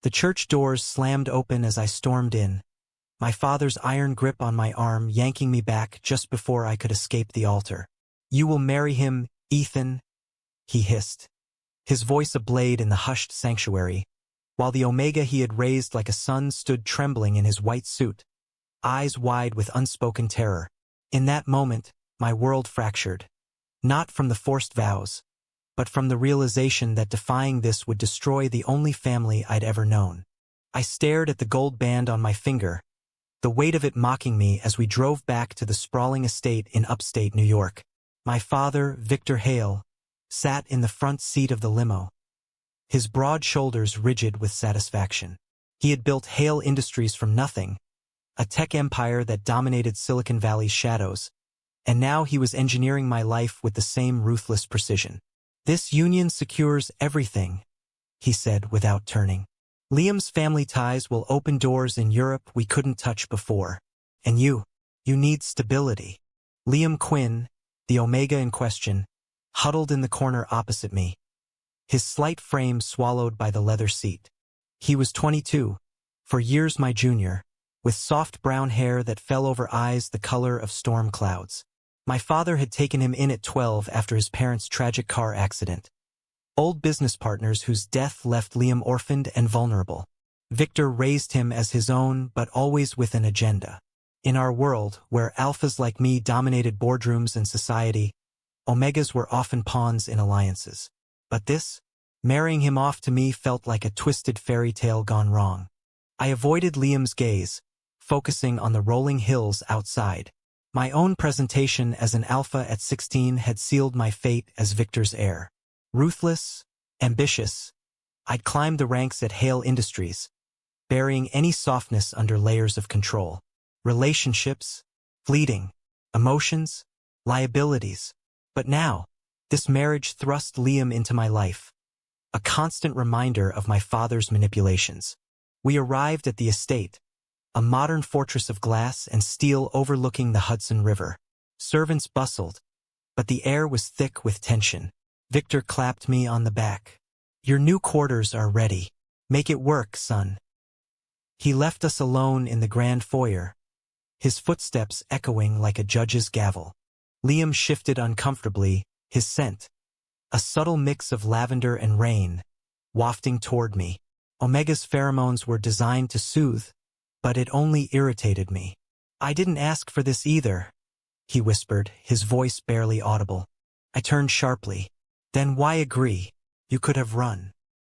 The church doors slammed open as I stormed in, my father's iron grip on my arm yanking me back just before I could escape the altar. "You will marry him, Ethan," he hissed, his voice ablaze in the hushed sanctuary, while the Omega he had raised like a son stood trembling in his white suit, eyes wide with unspoken terror. In that moment, my world fractured, not from the forced vows, but from the realization that defying this would destroy the only family I'd ever known. I stared at the gold band on my finger, the weight of it mocking me as we drove back to the sprawling estate in upstate New York. My father, Victor Hale, sat in the front seat of the limo, his broad shoulders rigid with satisfaction. He had built Hale Industries from nothing, a tech empire that dominated Silicon Valley's shadows, and now he was engineering my life with the same ruthless precision. "This union secures everything," he said without turning. "Liam's family ties will open doors in Europe we couldn't touch before. And you need stability." Liam Quinn, the Omega in question, huddled in the corner opposite me, his slight frame swallowed by the leather seat. He was 22, for years my junior, with soft brown hair that fell over eyes the color of storm clouds. My father had taken him in at 12 after his parents' tragic car accident. Old business partners whose death left Liam orphaned and vulnerable. Victor raised him as his own, but always with an agenda. In our world, where alphas like me dominated boardrooms and society, Omegas were often pawns in alliances. But this, marrying him off to me, felt like a twisted fairy tale gone wrong. I avoided Liam's gaze, focusing on the rolling hills outside. My own presentation as an alpha at 16 had sealed my fate as Victor's heir. Ruthless, ambitious, I'd climbed the ranks at Hale Industries, burying any softness under layers of control. Relationships, fleeting, emotions, liabilities. But now, this marriage thrust Liam into my life, a constant reminder of my father's manipulations. We arrived at the estate, a modern fortress of glass and steel overlooking the Hudson River. Servants bustled, but the air was thick with tension. Victor clapped me on the back. "Your new quarters are ready. Make it work, son." He left us alone in the grand foyer, his footsteps echoing like a judge's gavel. Liam shifted uncomfortably, his scent, a subtle mix of lavender and rain, wafting toward me. Omega's pheromones were designed to soothe, but it only irritated me. "I didn't ask for this either," he whispered, his voice barely audible. I turned sharply. "Then why agree? You could have run."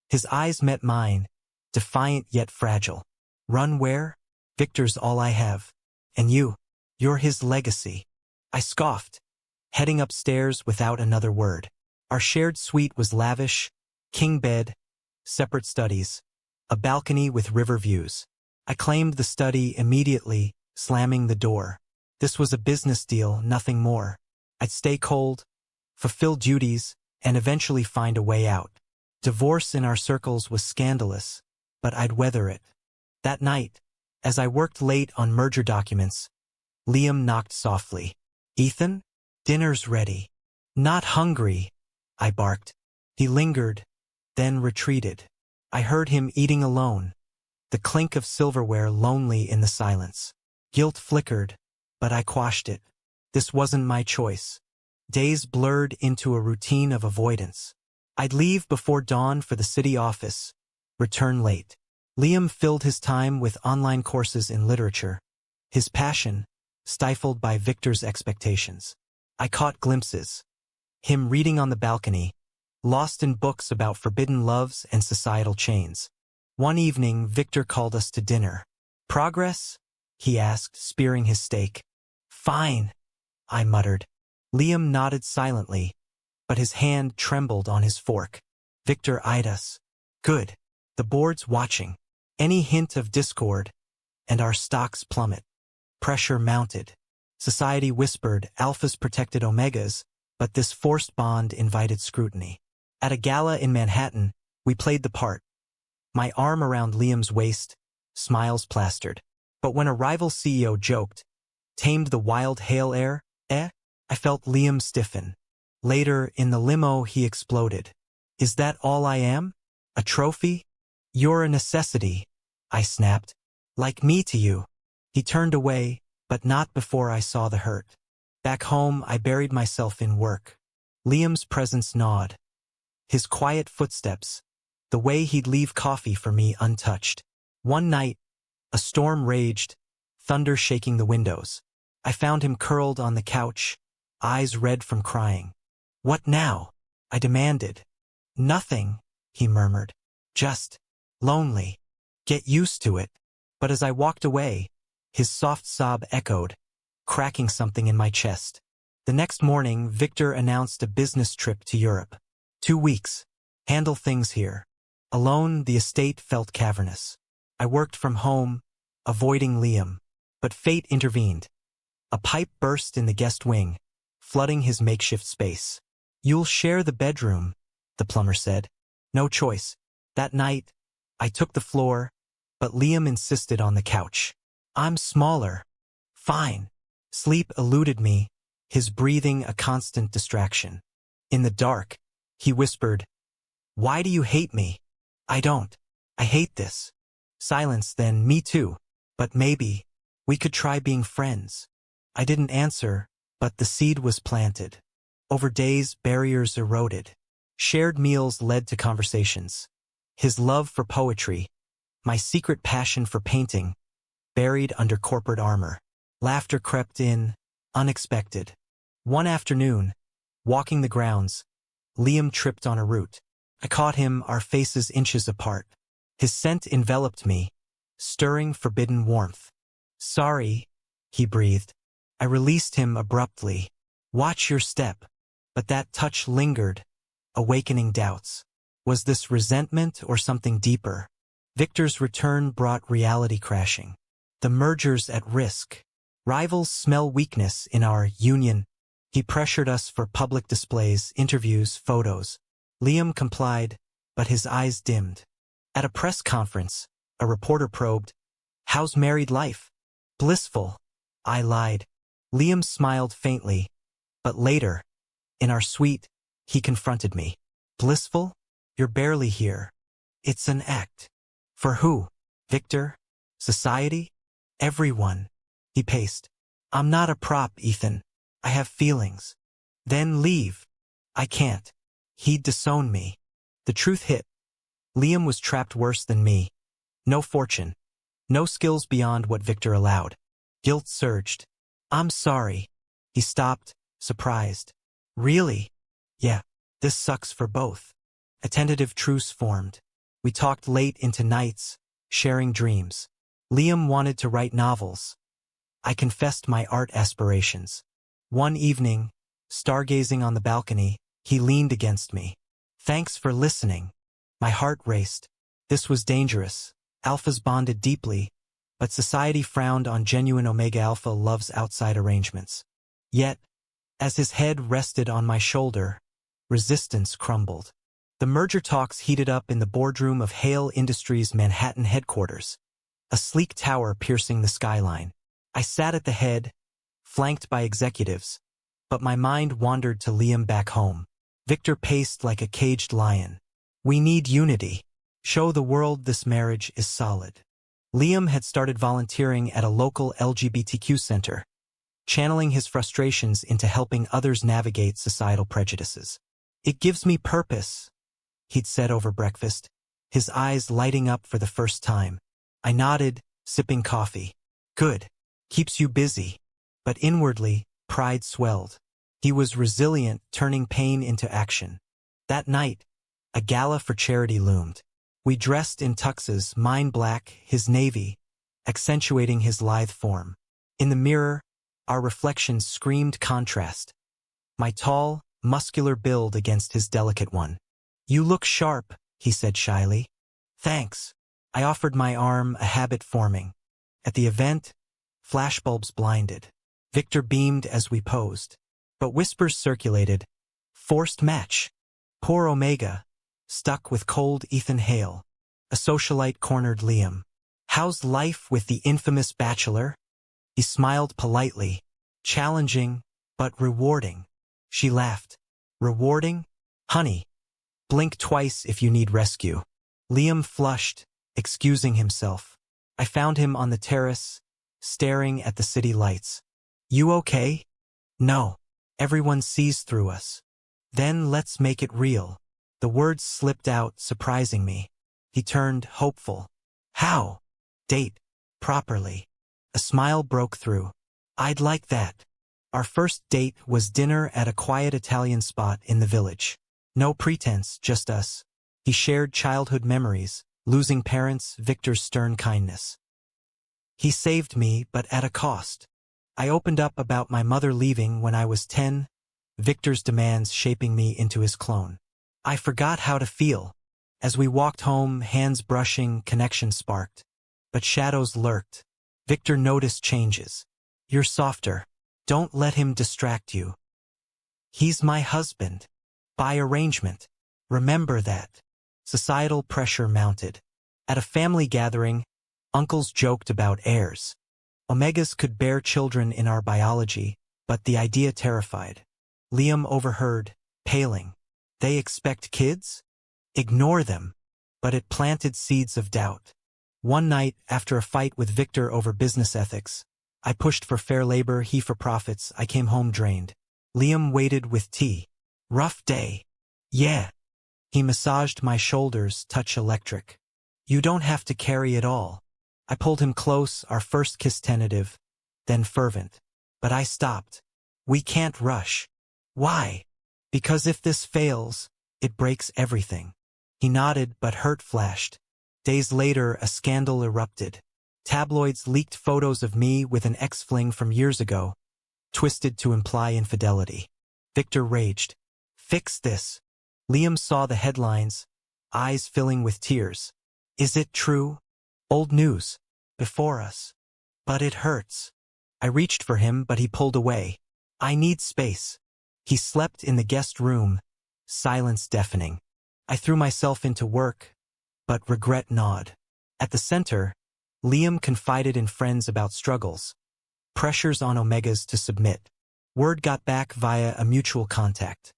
His eyes met mine, defiant yet fragile. "Run where? Victor's all I have. And you're his legacy." I scoffed, heading upstairs without another word. Our shared suite was lavish, king bed, separate studies, a balcony with river views. I claimed the study immediately, slamming the door. This was a business deal, nothing more. I'd stay cold, fulfill duties, and eventually find a way out. Divorce in our circles was scandalous, but I'd weather it. That night, as I worked late on merger documents, Liam knocked softly. "Ethan, dinner's ready." "Not hungry," I barked. He lingered, then retreated. I heard him eating alone, the clink of silverware lonely in the silence. Guilt flickered, but I quashed it. This wasn't my choice. Days blurred into a routine of avoidance. I'd leave before dawn for the city office, return late. Liam filled his time with online courses in literature, his passion stifled by Victor's expectations. I caught glimpses. Him reading on the balcony, lost in books about forbidden loves and societal chains. One evening, Victor called us to dinner. "Progress?" he asked, spearing his steak. "Fine," I muttered. Liam nodded silently, but his hand trembled on his fork. Victor eyed us. "Good. The board's watching. Any hint of discord, and our stocks plummet." Pressure mounted. Society whispered alphas protected omegas, but this forced bond invited scrutiny. At a gala in Manhattan, we played the part. My arm around Liam's waist, smiles plastered. But when a rival CEO joked, "Tamed the wild Hale air, eh?" I felt Liam stiffen. Later, in the limo, he exploded. "Is that all I am? A trophy? You're a necessity, I snapped. Like me to you. He turned away, but not before I saw the hurt. Back home, I buried myself in work. Liam's presence gnawed. His quiet footsteps, the way he'd leave coffee for me untouched. One night, a storm raged, thunder shaking the windows. I found him curled on the couch, eyes red from crying. What now? I demanded. Nothing, he murmured. Just lonely. Get used to it. But as I walked away, his soft sob echoed, cracking something in my chest. The next morning, Victor announced a business trip to Europe. 2 weeks. Handle things here. Alone, the estate felt cavernous. I worked from home, avoiding Liam. But fate intervened. A pipe burst in the guest wing, flooding his makeshift space. You'll share the bedroom, the plumber said. No choice. That night, I took the floor, but Liam insisted on the couch. I'm smaller. Fine. Sleep eluded me, his breathing a constant distraction. In the dark, he whispered, Why do you hate me? I don't. I hate this. Silence then, me too. But maybe, we could try being friends. I didn't answer, but the seed was planted. Over days, barriers eroded. Shared meals led to conversations. His love for poetry, my secret passion for painting, buried under corporate armor. Laughter crept in, unexpected. One afternoon, walking the grounds, Liam tripped on a root. I caught him, our faces inches apart. His scent enveloped me, stirring forbidden warmth. Sorry, he breathed. I released him abruptly. Watch your step. But that touch lingered, awakening doubts. Was this resentment or something deeper? Victor's return brought reality crashing. The merger's at risk. Rivals smell weakness in our union. He pressured us for public displays, interviews, photos. Liam complied, but his eyes dimmed. At a press conference, a reporter probed, How's married life? Blissful. I lied. Liam smiled faintly, but later, in our suite, he confronted me. Blissful? You're barely here. It's an act. For who? Victor? Society? Everyone. He paced. I'm not a prop, Ethan. I have feelings. Then leave. I can't. He'd disown me. The truth hit. Liam was trapped worse than me. No fortune. No skills beyond what Victor allowed. Guilt surged. I'm sorry. He stopped, surprised. Really? Yeah. This sucks for both. A tentative truce formed. We talked late into nights, sharing dreams. Liam wanted to write novels. I confessed my art aspirations. One evening, stargazing on the balcony, he leaned against me. Thanks for listening. My heart raced. This was dangerous. Alphas bonded deeply, but society frowned on genuine Omega Alpha love's outside arrangements. Yet, as his head rested on my shoulder, resistance crumbled. The merger talks heated up in the boardroom of Hale Industries' Manhattan headquarters, a sleek tower piercing the skyline. I sat at the head, flanked by executives, but my mind wandered to Liam back home. Victor paced like a caged lion. We need unity. Show the world this marriage is solid. Liam had started volunteering at a local LGBTQ center, channeling his frustrations into helping others navigate societal prejudices. It gives me purpose, he'd said over breakfast, his eyes lighting up for the first time. I nodded, sipping coffee. Good. Keeps you busy. But inwardly, pride swelled. He was resilient, turning pain into action. That night, a gala for charity loomed. We dressed in tuxes, mine black, his navy, accentuating his lithe form. In the mirror, our reflections screamed contrast. My tall, muscular build against his delicate one. You look sharp, he said shyly. Thanks. I offered my arm, a habit forming. At the event, flashbulbs blinded. Victor beamed as we posed. But whispers circulated. Forced match. Poor Omega. Stuck with cold Ethan Hale. A socialite cornered Liam. How's life with the infamous bachelor? He smiled politely. Challenging, but rewarding. She laughed. Rewarding? Honey. Blink twice if you need rescue. Liam flushed, excusing himself. I found him on the terrace, staring at the city lights. You okay? No. Everyone sees through us. Then let's make it real. The words slipped out, surprising me. He turned, hopeful. How? Date. Properly. A smile broke through. I'd like that. Our first date was dinner at a quiet Italian spot in the village. No pretense, just us. He shared childhood memories, losing parents, Victor's stern kindness. He saved me, but at a cost. I opened up about my mother leaving when I was 10, Victor's demands shaping me into his clone. I forgot how to feel. As we walked home, hands brushing, connection sparked. But shadows lurked. Victor noticed changes. You're softer. Don't let him distract you. He's my husband. By arrangement. Remember that. Societal pressure mounted. At a family gathering, uncles joked about heirs. Omegas could bear children in our biology, but the idea terrified. Liam overheard, paling. They expect kids? Ignore them. But it planted seeds of doubt. One night, after a fight with Victor over business ethics, I pushed for fair labor, he for profits. I came home drained. Liam waited with tea. Rough day. Yeah. He massaged my shoulders, touch electric. You don't have to carry it all. I pulled him close, our first kiss tentative, then fervent. But I stopped. We can't rush. Why? Because if this fails, it breaks everything. He nodded, but hurt flashed. Days later, a scandal erupted. Tabloids leaked photos of me with an ex-fling from years ago, twisted to imply infidelity. Victor raged. Fix this. Liam saw the headlines, eyes filling with tears. Is it true? Old news. Before us. But it hurts. I reached for him, but he pulled away. I need space. He slept in the guest room, silence deafening. I threw myself into work, but regret gnawed. At the center, Liam confided in friends about struggles. Pressures on Omegas to submit. Word got back via a mutual contact.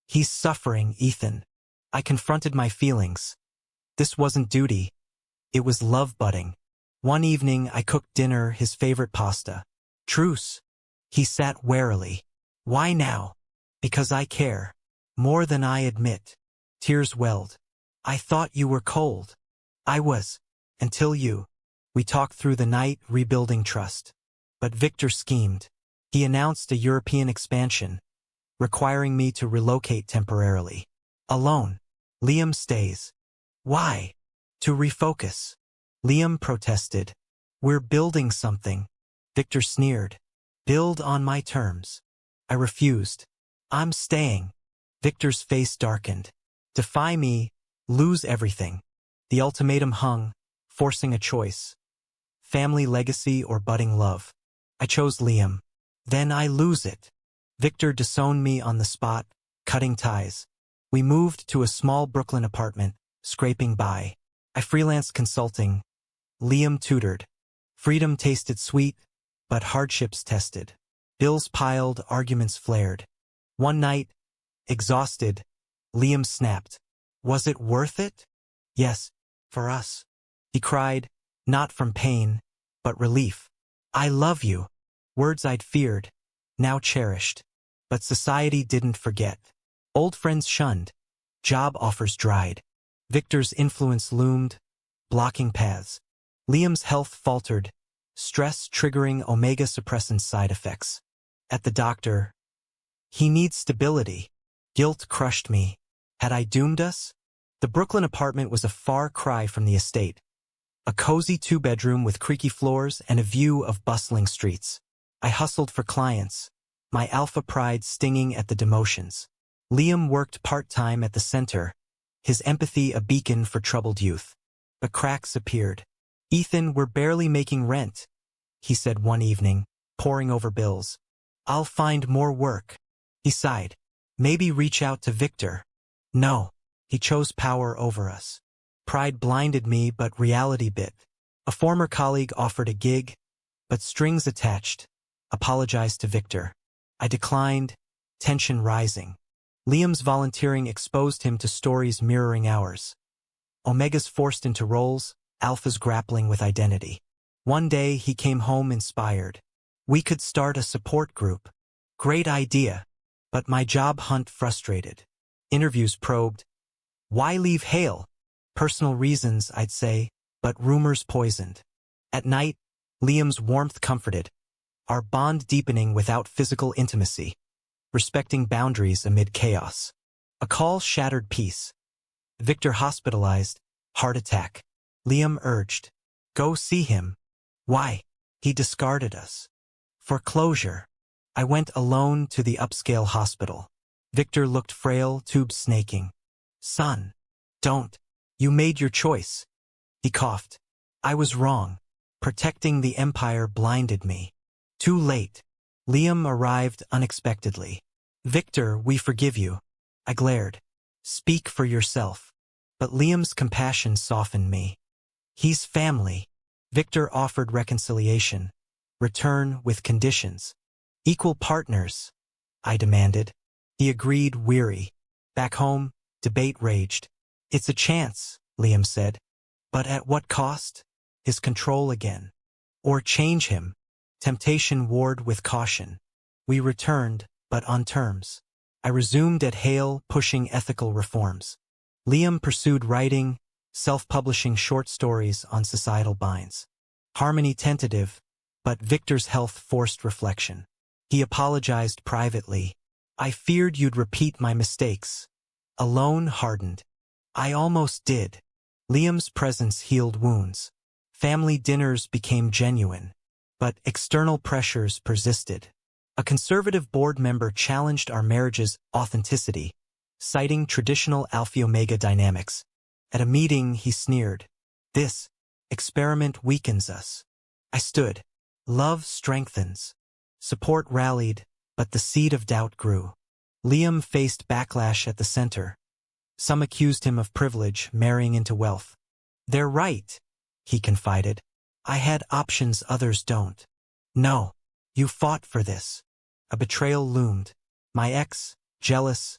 He's suffering, Ethan. I confronted my feelings. This wasn't duty. It was love budding. One evening, I cooked dinner, his favorite pasta. Truce. He sat warily. Why now? Because I care. More than I admit. Tears welled. I thought you were cold. I was. Until you. We talked through the night, rebuilding trust. But Victor schemed. He announced a European expansion, requiring me to relocate temporarily. Alone. Liam stays. Why? To refocus. Liam protested. We're building something. Victor sneered. Build on my terms. I refused. I'm staying. Victor's face darkened. Defy me, lose everything. The ultimatum hung, forcing a choice. Family legacy or budding love. I chose Liam. Then I lose it. Victor disowned me on the spot, cutting ties. We moved to a small Brooklyn apartment, scraping by. I freelanced consulting. Liam tutored. Freedom tasted sweet, but hardships tested. Bills piled, arguments flared. One night, exhausted, Liam snapped. Was it worth it? Yes, for us. He cried, not from pain, but relief. I love you. Words I'd feared, now cherished. But society didn't forget. Old friends shunned. Job offers dried. Victor's influence loomed, blocking paths. Liam's health faltered, stress triggering omega-suppressant side effects. At the doctor, he needs stability. Guilt crushed me. Had I doomed us? The Brooklyn apartment was a far cry from the estate. A cozy two-bedroom with creaky floors and a view of bustling streets. I hustled for clients, my alpha pride stinging at the demotions. Liam worked part-time at the center, his empathy a beacon for troubled youth. But cracks appeared. Ethan, we're barely making rent, he said one evening, poring over bills. I'll find more work. He sighed. Maybe reach out to Victor. No. He chose power over us. Pride blinded me, but reality bit. A former colleague offered a gig, but strings attached. Apologized to Victor. I declined, tension rising. Liam's volunteering exposed him to stories mirroring ours. Omegas forced into roles, alphas grappling with identity. One day he came home inspired. We could start a support group. Great idea. But my job hunt frustrated. Interviews probed. Why leave Hale? Personal reasons, I'd say, but rumors poisoned. At night, Liam's warmth comforted. Our bond deepening without physical intimacy. Respecting boundaries amid chaos. A call shattered peace. Victor hospitalized, heart attack. Liam urged. Go see him. Why? He discarded us. For closure. I went alone to the upscale hospital. Victor looked frail, tubes snaking. Son. Don't. You made your choice. He coughed. I was wrong. Protecting the empire blinded me. Too late. Liam arrived unexpectedly. Victor, we forgive you. I glared. Speak for yourself. But Liam's compassion softened me. He's family. Victor offered reconciliation. Return with conditions. Equal partners, I demanded. He agreed, weary. Back home, debate raged. It's a chance, Liam said. But at what cost? His control again. Or change him. Temptation warred with caution. We returned, but on terms. I resumed at Hale, pushing ethical reforms. Liam pursued writing, self-publishing short stories on societal binds. Harmony tentative, but Victor's health forced reflection. He apologized privately. I feared you'd repeat my mistakes. Alone hardened. I almost did. Liam's presence healed wounds. Family dinners became genuine. But external pressures persisted. A conservative board member challenged our marriage's authenticity, citing traditional Alpha-Omega dynamics. At a meeting, he sneered. This experiment weakens us. I stood. Love strengthens. Support rallied, but the seed of doubt grew. Liam faced backlash at the center. Some accused him of privilege, marrying into wealth. They're right, he confided. I had options others don't. No, you fought for this. A betrayal loomed. My ex, jealous,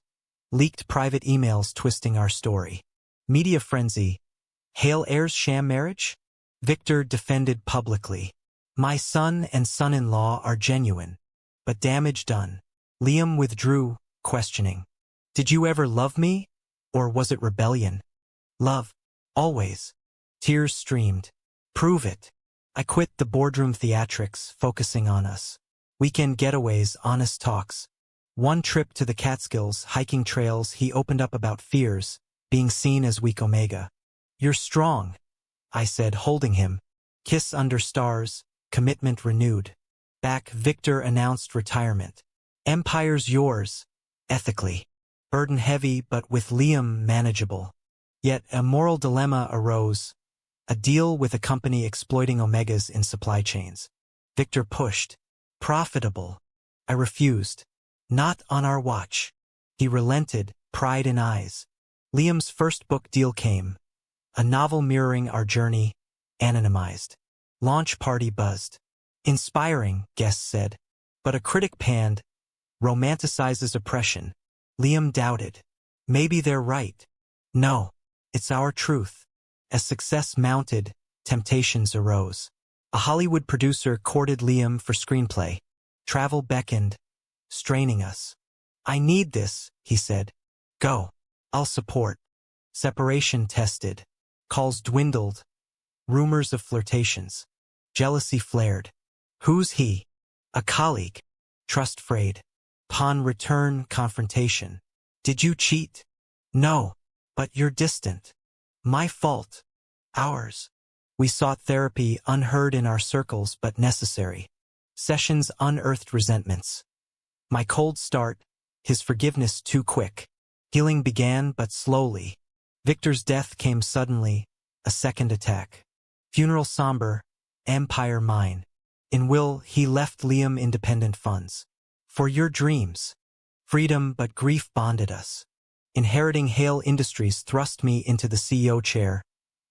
leaked private emails twisting our story. Media frenzy. Hale heirs sham marriage? Victor defended publicly. My son and son-in-law are genuine, but damage done. Liam withdrew, questioning. Did you ever love me? Or was it rebellion? Love. Always. Tears streamed. Prove it. I quit the boardroom theatrics, focusing on us. Weekend getaways, honest talks. One trip to the Catskills, hiking trails, he opened up about fears, being seen as weak Omega. You're strong, I said, holding him. Kiss under stars, commitment renewed. Back, Victor announced retirement. Empire's yours, ethically. Burden heavy, but with Liam manageable. Yet a moral dilemma arose. A deal with a company exploiting Omegas in supply chains. Victor pushed. Profitable. I refused. Not on our watch. He relented, pride in eyes. Liam's first book deal came. A novel mirroring our journey, anonymized. Launch party buzzed. Inspiring, guests said. But a critic panned. Romanticizes oppression. Liam doubted. Maybe they're right. No, it's our truth. As success mounted, temptations arose. A Hollywood producer courted Liam for screenplay. Travel beckoned, straining us. I need this, he said. Go. I'll support. Separation tested. Calls dwindled. Rumors of flirtations. Jealousy flared. Who's he? A colleague. Trust frayed. Upon return, confrontation. Did you cheat? No, but you're distant. My fault. Ours. We sought therapy unheard in our circles but necessary. Sessions unearthed resentments. My cold start, his forgiveness too quick. Healing began but slowly. Victor's death came suddenly, a second attack. Funeral somber, empire mine. In will, he left Liam independent funds. For your dreams. Freedom but grief bonded us. Inheriting Hale Industries thrust me into the CEO chair,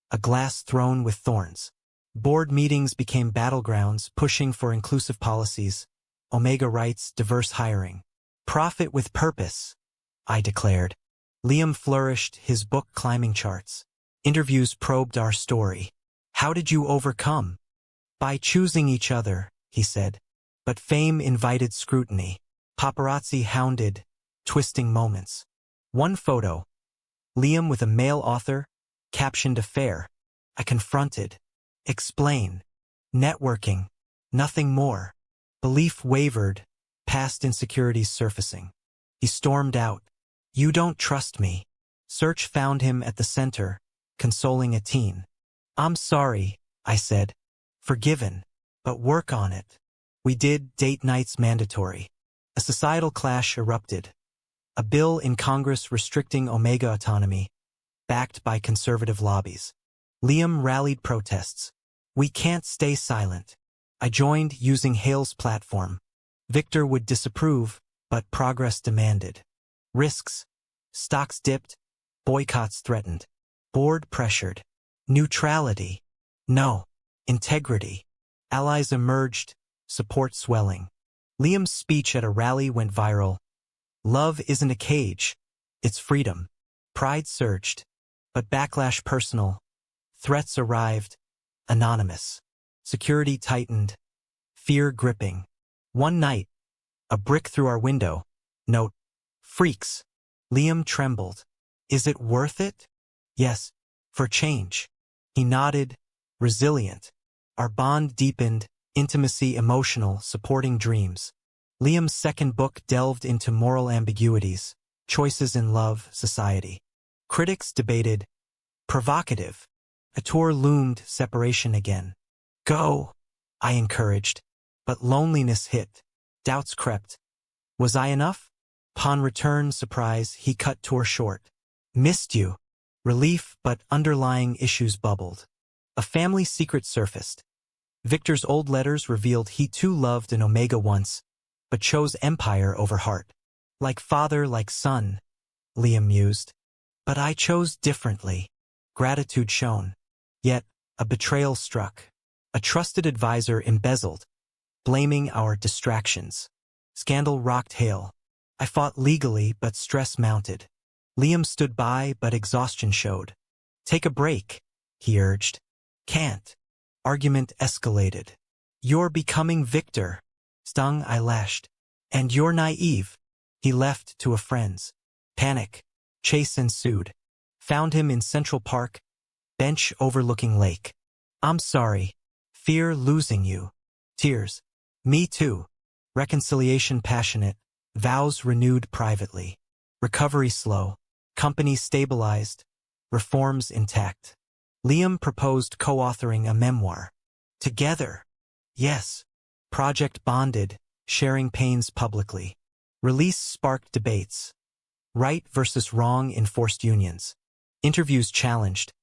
a glass throne with thorns. Board meetings became battlegrounds, pushing for inclusive policies, Omega rights, diverse hiring. Profit with purpose, I declared. Liam flourished, his book climbing charts. Interviews probed our story. How did you overcome? By choosing each other, he said. But fame invited scrutiny. Paparazzi hounded, twisting moments. One photo, Liam with a male author, captioned affair. I confronted. Explain. Networking. Nothing more. Belief wavered, past insecurities surfacing. He stormed out. You don't trust me. Search found him at the center, consoling a teen. I'm sorry, I said. Forgiven. But work on it. We did. Date nights mandatory. A societal clash erupted. A bill in Congress restricting Omega autonomy, backed by conservative lobbies. Liam rallied protests. We can't stay silent. I joined using Hale's platform. Victor would disapprove, but progress demanded. Risks. Stocks dipped. Boycotts threatened. Board pressured. Neutrality. No. Integrity. Allies emerged, support swelling. Liam's speech at a rally went viral. Love isn't a cage. It's freedom. Pride surged. But backlash personal. Threats arrived. Anonymous. Security tightened. Fear gripping. One night, a brick through our window. Note. Freaks. Liam trembled. Is it worth it? Yes. For change. He nodded. Resilient. Our bond deepened. Intimacy emotional, supporting dreams. Liam's second book delved into moral ambiguities, choices in love, society. Critics debated. Provocative. A tour loomed, separation again. Go, I encouraged. But loneliness hit. Doubts crept. Was I enough? Upon return, surprise, he cut tour short. Missed you. Relief, but underlying issues bubbled. A family secret surfaced. Victor's old letters revealed he too loved an Omega once, but chose empire over heart. Like father, like son, Liam mused. But I chose differently. Gratitude shone. Yet, a betrayal struck. A trusted advisor embezzled, blaming our distractions. Scandal rocked Hale. I fought legally, but stress mounted. Liam stood by, but exhaustion showed. Take a break, he urged. Can't. Argument escalated. You're becoming Victor. Stung, I lashed. And you're naive. He left to a friend's. Panic. Chase ensued. Found him in Central Park, bench overlooking lake. I'm sorry. Fear losing you. Tears. Me too. Reconciliation passionate. Vows renewed privately. Recovery slow. Company stabilized. Reforms intact. Liam proposed co-authoring a memoir. Together. Yes. Project bonded, sharing pains publicly. Release sparked debates. Right versus wrong in forced unions. Interviews challenged.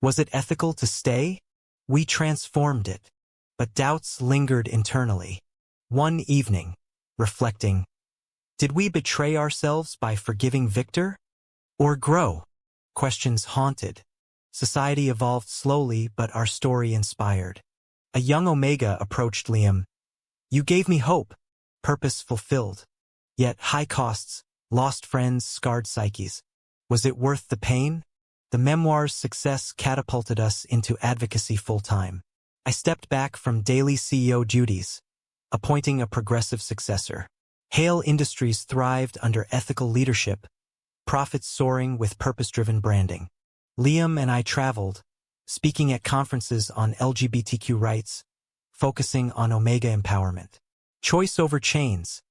Was it ethical to stay? We transformed it. But doubts lingered internally. One evening, reflecting. Did we betray ourselves by forgiving Victor? Or grow? Questions haunted. Society evolved slowly, but our story inspired. A young Omega approached Liam. You gave me hope, purpose fulfilled. Yet high costs, lost friends, scarred psyches. Was it worth the pain? The memoir's success catapulted us into advocacy full-time. I stepped back from daily CEO duties, appointing a progressive successor. Hale Industries thrived under ethical leadership, profits soaring with purpose-driven branding. Liam and I traveled, speaking at conferences on LGBTQ rights, focusing on Omega empowerment. Choice over chains,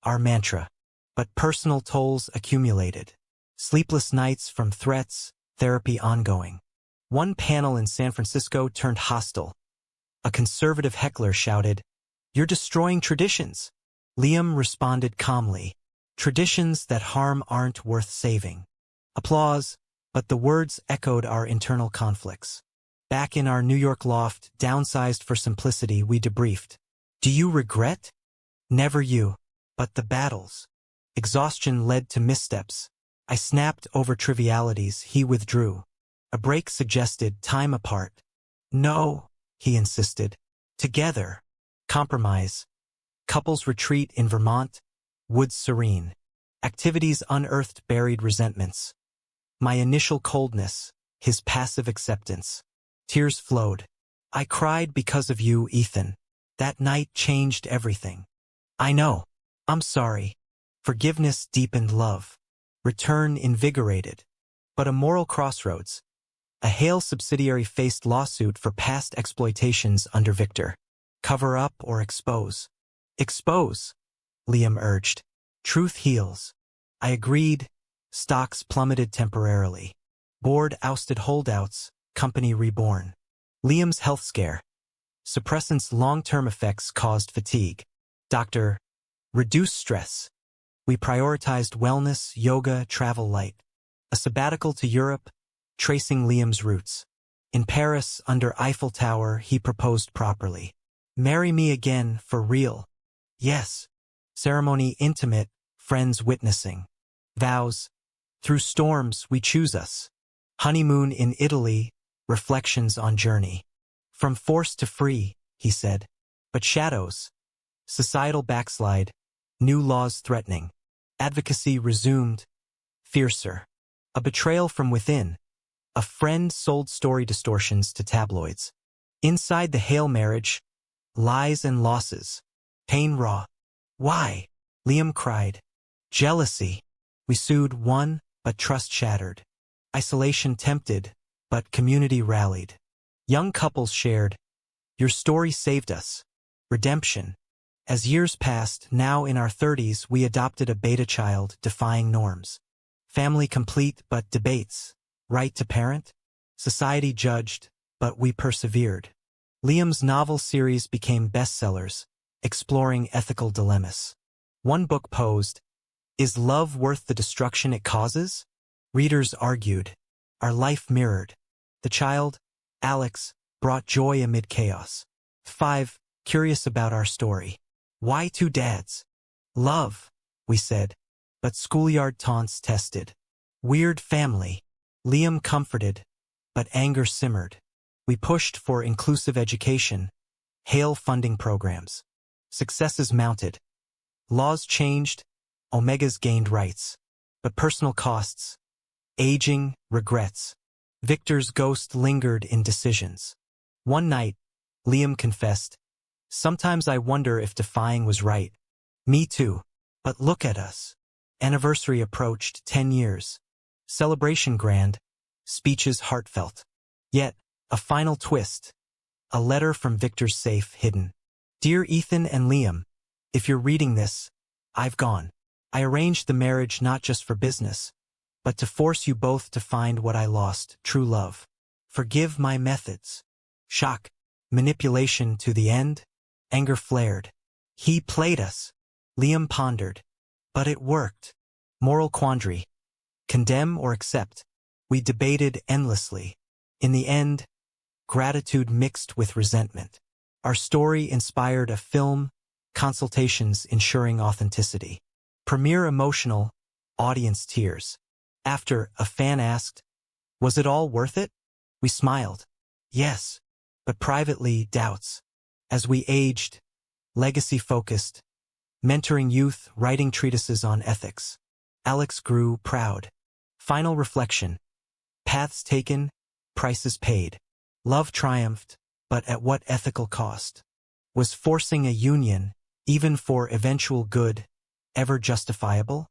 our mantra. But personal tolls accumulated. Sleepless nights from threats, therapy ongoing. One panel in San Francisco turned hostile. A conservative heckler shouted, "You're destroying traditions." Liam responded calmly, "Traditions that harm aren't worth saving." Applause, but the words echoed our internal conflicts. Back in our New York loft, downsized for simplicity, we debriefed. Do you regret? Never you, but the battles. Exhaustion led to missteps. I snapped over trivialities, he withdrew. A break suggested time apart. No, he insisted. Together. Compromise. Couples retreat in Vermont. Woods serene. Activities unearthed buried resentments. My initial coldness, his passive acceptance. Tears flowed. I cried because of you, Ethan. That night changed everything. I know. I'm sorry. Forgiveness deepened love. Return invigorated. But a moral crossroads. A Hale subsidiary faced lawsuit for past exploitations under Victor. Cover up or expose? Expose, Liam urged. Truth heals. I agreed. Stocks plummeted temporarily. Board ousted holdouts, company reborn. Liam's health scare. Suppressants' long-term effects caused fatigue. Doctor, reduce stress. We prioritized wellness, yoga, travel light. A sabbatical to Europe, tracing Liam's roots. In Paris, under Eiffel Tower, he proposed properly. Marry me again, for real. Yes. Ceremony intimate, friends witnessing. Vows. Through storms, we choose us. Honeymoon in Italy, reflections on journey. From forced to free, he said. But shadows. Societal backslide. New laws threatening. Advocacy resumed. Fiercer. A betrayal from within. A friend sold story distortions to tabloids. Inside the Hale marriage, lies and losses. Pain raw. Why? Liam cried. Jealousy. We sued, won, but trust shattered. Isolation tempted, but community rallied. Young couples shared. Your story saved us. Redemption. As years passed, now in our 30s, we adopted a beta child, defying norms. Family complete, but debates. Right to parent? Society judged, but we persevered. Liam's novel series became bestsellers, exploring ethical dilemmas. One book posed, Is love worth the destruction it causes? Readers argued. Our life mirrored. The child, Alex, brought joy amid chaos. 5. Curious about our story. Why two dads? Love, we said. But schoolyard taunts tested. Weird family. Liam comforted, but anger simmered. We pushed for inclusive education, Hale funding programs. Successes mounted. Laws changed, Omegas gained rights. But personal costs. Aging, regrets. Victor's ghost lingered in decisions. One night, Liam confessed, Sometimes I wonder if defying was right. Me too. But look at us. Anniversary approached, 10 years. Celebration grand. Speeches heartfelt. Yet, a final twist. A letter from Victor's safe hidden. Dear Ethan and Liam, if you're reading this, I've gone. I arranged the marriage not just for business, but to force you both to find what I lost, true love. Forgive my methods. Shock. Manipulation to the end. Anger flared. He played us. Liam pondered. But it worked. Moral quandary. Condemn or accept? We debated endlessly. In the end, gratitude mixed with resentment. Our story inspired a film, consultations ensuring authenticity. Premiere emotional, audience tears. After, a fan asked, Was it all worth it? We smiled. Yes, but privately, doubts. As we aged, legacy-focused, mentoring youth, writing treatises on ethics. Alex grew proud. Final reflection. Paths taken, prices paid. Love triumphed, but at what ethical cost? Was forcing a union, even for eventual good, ever justifiable?